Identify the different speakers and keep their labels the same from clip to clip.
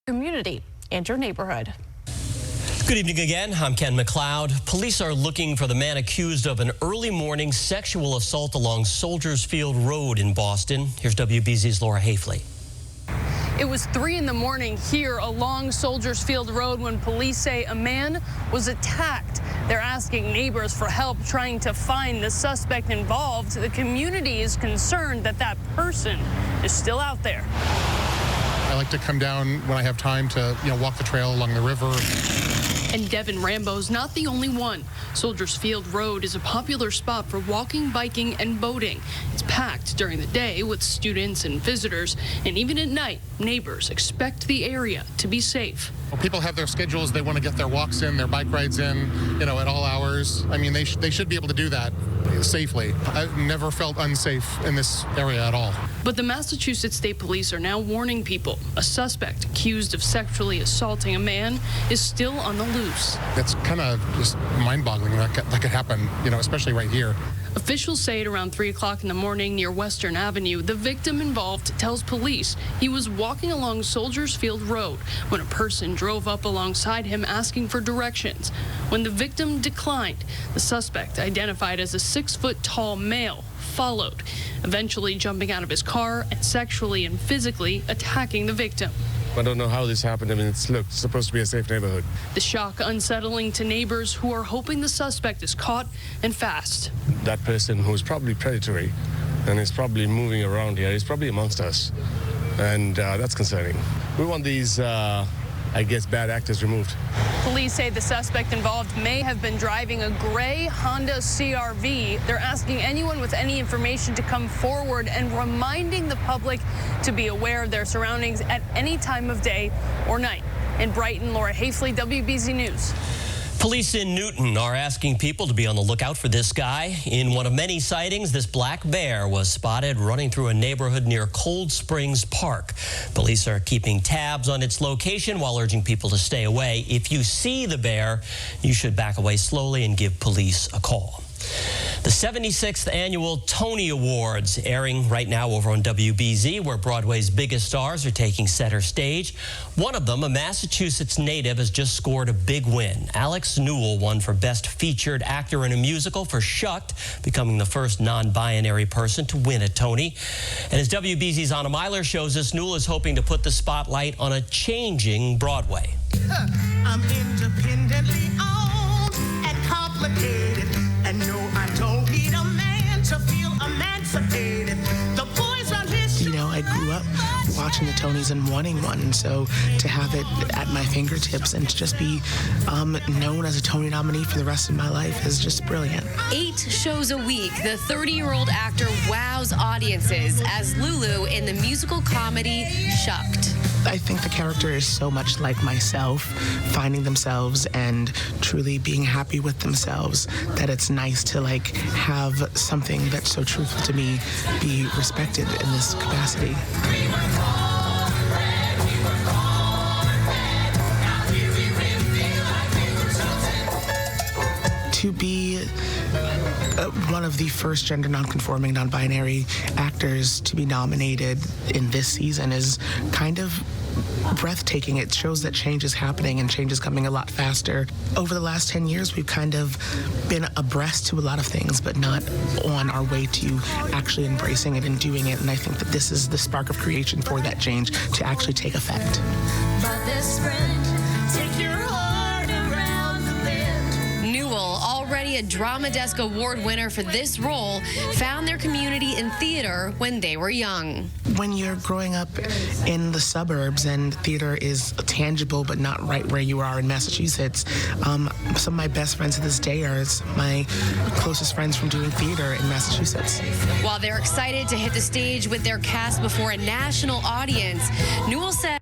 Speaker 1: community and your neighborhood.
Speaker 2: Good evening again. I'm Ken McLeod. Police are looking for the man accused of an early morning sexual assault along Soldiers Field Road in Boston. Here's WBZ's Laura Hafley.
Speaker 3: It was 3 in the morning here along Soldiers Field Road when police say a man was attacked. They're asking neighbors for help trying to find the suspect involved. The community is concerned that that person is still out there.
Speaker 4: I like to come down when I have time to, walk the trail along the river.
Speaker 3: And Devin Rambo's not the only one. Soldiers Field Road is a popular spot for walking, biking, and boating. It's packed during the day with students and visitors, and even at night, neighbors expect the area to be safe.
Speaker 4: People have their schedules. They want to get their walks in, their bike rides in, at all hours. I mean, they should be able to do that safely. I've never felt unsafe in this area at all.
Speaker 3: But the Massachusetts State Police are now warning people a suspect accused of sexually assaulting a man is still on the loose.
Speaker 4: It's kind of just mind-boggling that could happen, especially right here.
Speaker 3: Officials say at around 3 o'clock in the morning near Western Avenue, the victim involved tells police he was walking along Soldiers Field Road when a person drove up alongside him asking for directions. When the victim declined, the suspect, identified as a 6-foot-tall male, followed, eventually jumping out of his car and sexually and physically attacking the victim.
Speaker 5: I don't know how this happened. I mean, it's supposed to be a safe neighborhood.
Speaker 3: The shock unsettling to neighbors who are hoping the suspect is caught and fast.
Speaker 5: That person who's probably predatory and is probably moving around here is probably amongst us. And that's concerning. We want these, bad actors removed.
Speaker 3: Police say the suspect involved may have been driving a gray Honda CR-V. They're asking anyone with any information to come forward and reminding the public to be aware of their surroundings at any time of day or night. In Brighton, Laura Hafley, WBZ News.
Speaker 2: Police in Newton are asking people to be on the lookout for this guy. In one of many sightings, this black bear was spotted running through a neighborhood near Cold Springs Park. Police are keeping tabs on its location while urging people to stay away. If you see the bear, you should back away slowly and give police a call. The 76th Annual Tony Awards airing right now over on WBZ, where Broadway's biggest stars are taking center stage. One of them, a Massachusetts native, has just scored a big win. Alex Newell won for Best Featured Actor in a Musical for Shucked, becoming the first non-binary person to win a Tony. And as WBZ's Anna Myler shows us, Newell is hoping to put the spotlight on a changing Broadway.
Speaker 6: I'm independently owned and complicated. And no, I don't need a man to feel emancipated. The boys on his
Speaker 7: I grew up watching the Tonys and wanting one, and so to have it at my fingertips and to just be known as a Tony nominee for the rest of my life is just brilliant.
Speaker 8: 8 shows a week, the 30-year-old actor wows audiences as Lulu in the musical comedy Shucked.
Speaker 7: I think the character is so much like myself, finding themselves and truly being happy with themselves, that it's nice to have something that's so truthful to me be respected in this capacity. To be one of the first gender nonconforming, non-binary actors to be nominated in this season is kind of breathtaking. It shows that change is happening and change is coming a lot faster. Over the last 10 years, we've kind of been abreast to a lot of things, but not on our way to actually embracing it and doing it. And I think that this is the spark of creation for that change to actually take effect.
Speaker 6: But this friend, take your heart around the bend.
Speaker 8: Newell, already a Drama Desk Award winner for this role, found their community in theater when they were young.
Speaker 7: When you're growing up in the suburbs and theater is tangible but not right where you are in Massachusetts, some of my best friends to this day are my closest friends from doing theater in Massachusetts.
Speaker 8: While they're excited to hit the stage with their cast before a national audience, Newell says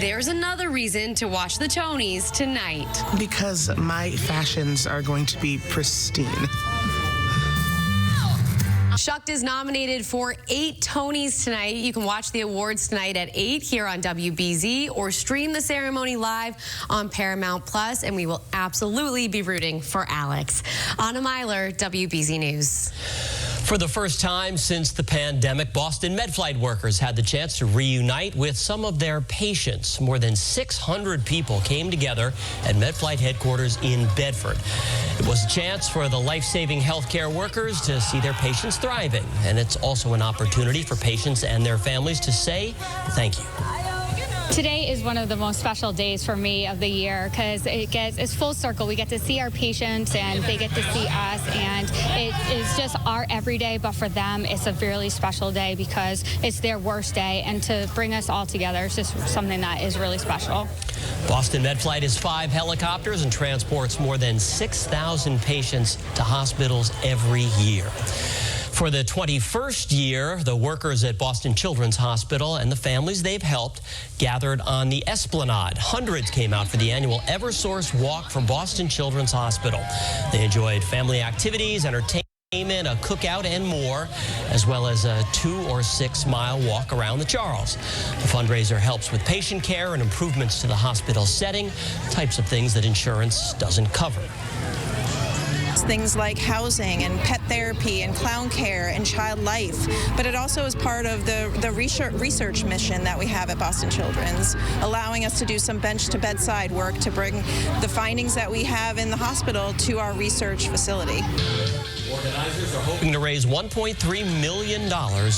Speaker 8: there's another reason to watch the Tonys tonight.
Speaker 7: Because my fashions are going to be pristine.
Speaker 8: Shucked is nominated for 8 Tonys tonight. You can watch the awards tonight at 8 here on WBZ or stream the ceremony live on Paramount Plus, and we will absolutely be rooting for Alex. Anna Myler, WBZ News.
Speaker 2: For the first time since the pandemic, Boston MedFlight workers had the chance to reunite with some of their patients. More than 600 people came together at MedFlight headquarters in Bedford. It was a chance for the life-saving healthcare workers to see their patients thriving. And it's also an opportunity for patients and their families to say thank you.
Speaker 9: Today is one of the most special days for me of the year because it's full circle. We get to see our patients and they get to see us, and it is just our everyday, but for them it's a really special day because it's their worst day, and to bring us all together is just something that is really special.
Speaker 2: Boston MedFlight has 5 helicopters and transports more than 6,000 patients to hospitals every year. For the 21st year, the workers at Boston Children's Hospital and the families they've helped gathered on the Esplanade. Hundreds came out for the annual Eversource Walk from Boston Children's Hospital. They enjoyed family activities, entertainment, a cookout, and more, as well as a 2 or 6 mile walk around the Charles. The fundraiser helps with patient care and improvements to the hospital setting, types of things that insurance doesn't cover.
Speaker 10: Things like housing and pet therapy and clown care and child life, but it also is part of the research mission that we have at Boston Children's, allowing us to do some bench-to-bedside work to bring the findings that we have in the hospital to our research facility.
Speaker 2: Organizers are hoping to raise $1.3 million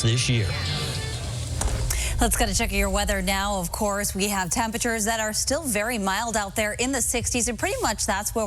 Speaker 2: this year.
Speaker 11: Let's get a check of your weather now. Of course, we have temperatures that are still very mild out there in the 60s, and pretty much that's where